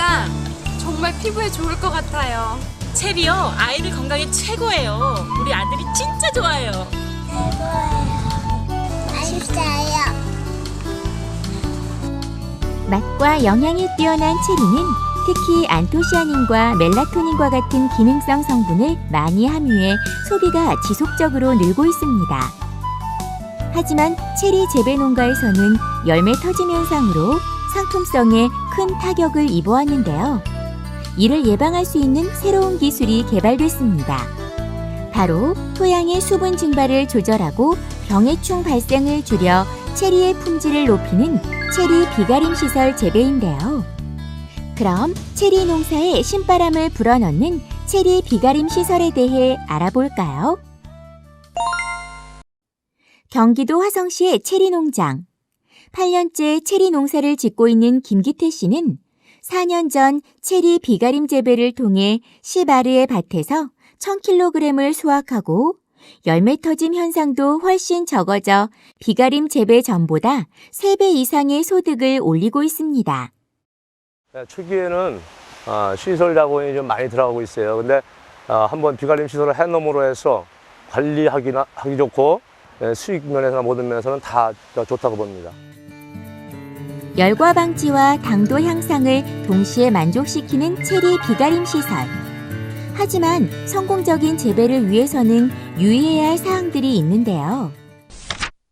먹으니까 정말 피부에 좋을 것 같아요. 체리요, 아이들 건강에 최고예요. 우리 아들이 진짜 좋아해요. 맛있어요. 맛과 영양이 뛰어난 체리는 특히 안토시아닌과 멜라토닌과 같은 기능성 성분을 많이 함유해 소비가 지속적으로 늘고 있습니다. 하지만 체리 재배 농가에서는 열매 터짐 현상으로 상품성에 큰 타격을 입어왔는데요. 이를 예방할 수 있는 새로운 기술이 개발됐습니다. 바로 토양의 수분 증발을 조절하고 병해충 발생을 줄여 체리의 품질을 높이는 체리 비가림 시설 재배인데요. 그럼 체리 농사에 신바람을 불어넣는 체리 비가림 시설에 대해 알아볼까요? 경기도 화성시의 체리 농장. 8년째 체리 농사를 짓고 있는 김기태 씨는 4년 전 체리 비가림 재배를 통해 10아르의 밭에서 1000kg을 수확하고 열매 터짐 현상도 훨씬 적어져 비가림 재배 전보다 3배 이상의 소득을 올리고 있습니다. 초기에는 시설 자본이 좀 많이 들어가고 있어요. 근데 한번 비가림 시설을 해놓음으로 해서 관리하기 좋고 수익 면에서나 모든 면에서는 다 좋다고 봅니다. 열과 방지와 당도 향상을 동시에 만족시키는 체리 비가림 시설. 하지만 성공적인 재배를 위해서는 유의해야 할 사항들이 있는데요.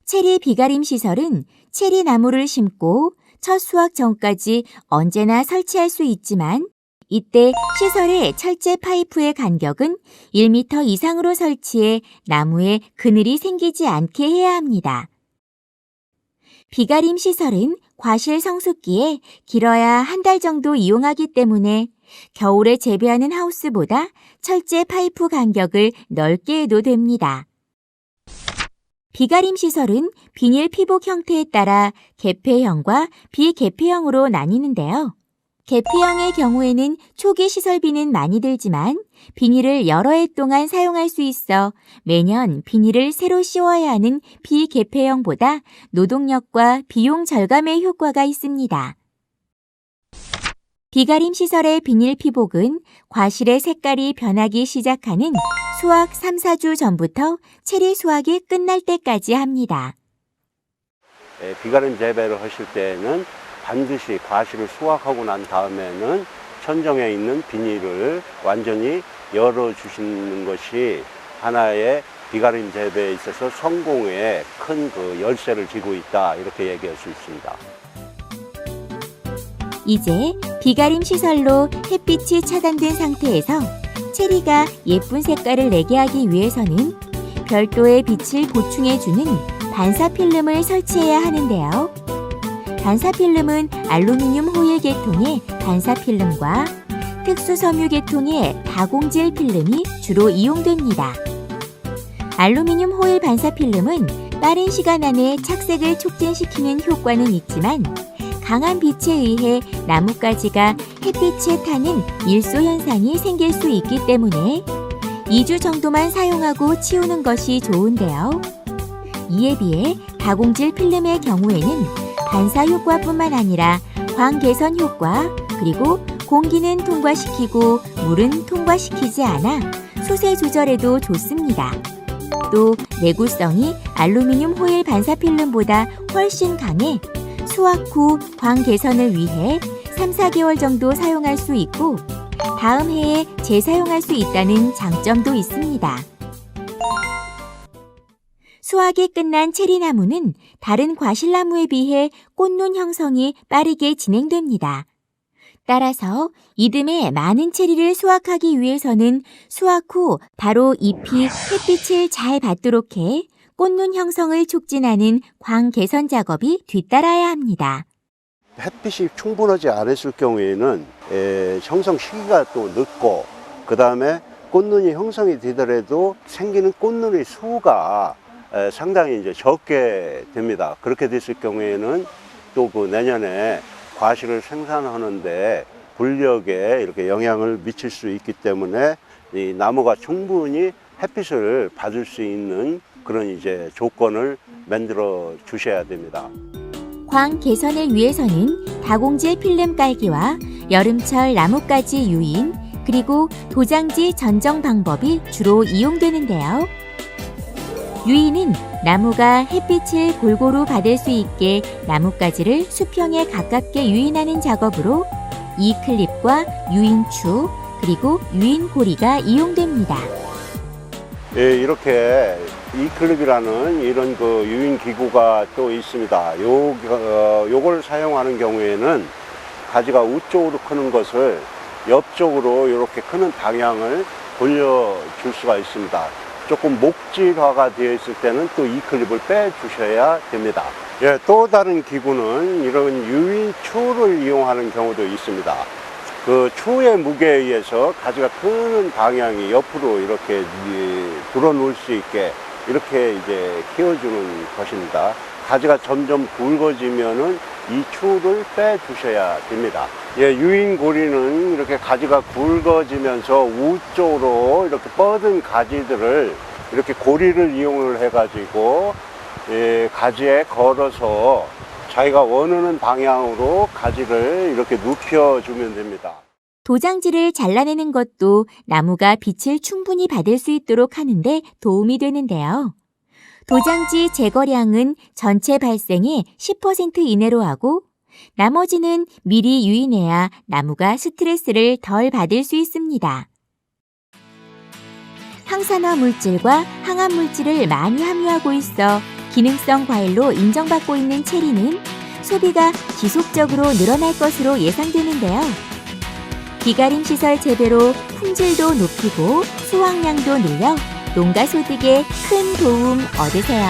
체리 비가림 시설은 체리 나무를 심고 첫 수확 전까지 언제나 설치할 수 있지만 이때 시설의 철제 파이프의 간격은 1m 이상으로 설치해 나무에 그늘이 생기지 않게 해야 합니다. 비가림 시설은 과실 성숙기에 길어야 1달 정도 이용하기 때문에 겨울에 재배하는 하우스보다 철제 파이프 간격을 넓게 해도 됩니다. 비가림 시설은 비닐 피복 형태에 따라 개폐형과 비개폐형으로 나뉘는데요. 개폐형의 경우에는 초기 시설비는 많이 들지만 비닐을 여러 해 동안 사용할 수 있어 매년 비닐을 새로 씌워야 하는 비개폐형보다 노동력과 비용 절감의 효과가 있습니다. 비가림 시설의 비닐 피복은 과실의 색깔이 변하기 시작하는 수확 3, 4주 전부터 체리 수확이 끝날 때까지 합니다. 비가림 재배를 하실 때는 반드시 과실을 수확하고 난 다음에는 천정에 있는 비닐을 완전히 열어주시는 것이 하나의 비가림 재배에 있어서 성공에 큰 열쇠를 쥐고 있다, 이렇게 얘기할 수 있습니다. 이제 비가림 시설로 햇빛이 차단된 상태에서 체리가 예쁜 색깔을 내게 하기 위해서는 별도의 빛을 보충해주는 반사필름을 설치해야 하는데요. 반사필름은 알루미늄 호일 계통의 반사필름과 특수섬유 계통의 다공질 필름이 주로 이용됩니다. 알루미늄 호일 반사필름은 빠른 시간 안에 착색을 촉진시키는 효과는 있지만 강한 빛에 의해 나뭇가지가 햇빛에 타는 일소 현상이 생길 수 있기 때문에 2주 정도만 사용하고 치우는 것이 좋은데요. 이에 비해 다공질 필름의 경우에는 반사 효과뿐만 아니라 광 개선 효과, 그리고 공기는 통과시키고 물은 통과시키지 않아 수세 조절에도 좋습니다. 또 내구성이 알루미늄 호일 반사필름보다 훨씬 강해 수확 후 광 개선을 위해 3, 4개월 정도 사용할 수 있고 다음 해에 재사용할 수 있다는 장점도 있습니다. 수확이 끝난 체리나무는 다른 과실나무에 비해 꽃눈 형성이 빠르게 진행됩니다. 따라서 이듬해 많은 체리를 수확하기 위해서는 수확 후 바로 잎이 햇빛을 잘 받도록 해 꽃눈 형성을 촉진하는 광 개선 작업이 뒤따라야 합니다. 햇빛이 충분하지 않았을 경우에는 형성 시기가 또 늦고, 그 다음에 꽃눈이 형성이 되더라도 생기는 꽃눈의 수가 상당히 이제 적게 됩니다. 그렇게 됐을 경우에는 또 그 내년에 과실을 생산하는데 불력에 이렇게 영향을 미칠 수 있기 때문에 이 나무가 충분히 햇빛을 받을 수 있는 그런 이제 조건을 만들어 주셔야 됩니다. 광 개선을 위해서는 다공질 필름 깔기와 여름철 나뭇가지 유인, 그리고 도장지 전정 방법이 주로 이용되는데요. 유인은 나무가 햇빛을 골고루 받을 수 있게 나뭇가지를 수평에 가깝게 유인하는 작업으로 이 클립과 유인추, 그리고 유인고리가 이용됩니다. 예, 이렇게 이클립이라는 이런 그 유인 기구가 또 있습니다. 요걸 사용하는 경우에는 가지가 우쪽으로 크는 것을 옆쪽으로 이렇게 크는 방향을 돌려줄 수가 있습니다. 조금 목질화가 되어 있을 때는 또 이 클립을 빼주셔야 됩니다. 예, 또 다른 기구는 이런 유인 추를 이용하는 경우도 있습니다. 그 추의 무게에 의해서 가지가 크는 방향이 옆으로 이렇게 불어놓을 수 있게 이렇게 이제 키워주는 것입니다. 가지가 점점 굵어지면은 이 추를 빼주셔야 됩니다. 예, 유인고리는 이렇게 가지가 굵어지면서 우쪽으로 이렇게 뻗은 가지들을 이렇게 고리를 이용을 해가지고 예, 가지에 걸어서 자기가 원하는 방향으로 가지를 이렇게 눕혀주면 됩니다. 도장지를 잘라내는 것도 나무가 빛을 충분히 받을 수 있도록 하는데 도움이 되는데요. 도장지 제거량은 전체 발생의 10% 이내로 하고 나머지는 미리 유인해야 나무가 스트레스를 덜 받을 수 있습니다. 항산화 물질과 항암 물질을 많이 함유하고 있어 기능성 과일로 인정받고 있는 체리는 소비가 지속적으로 늘어날 것으로 예상되는데요. 비가림 시설 재배로 품질도 높이고 수확량도 늘려 농가 소득에 큰 도움 얻으세요.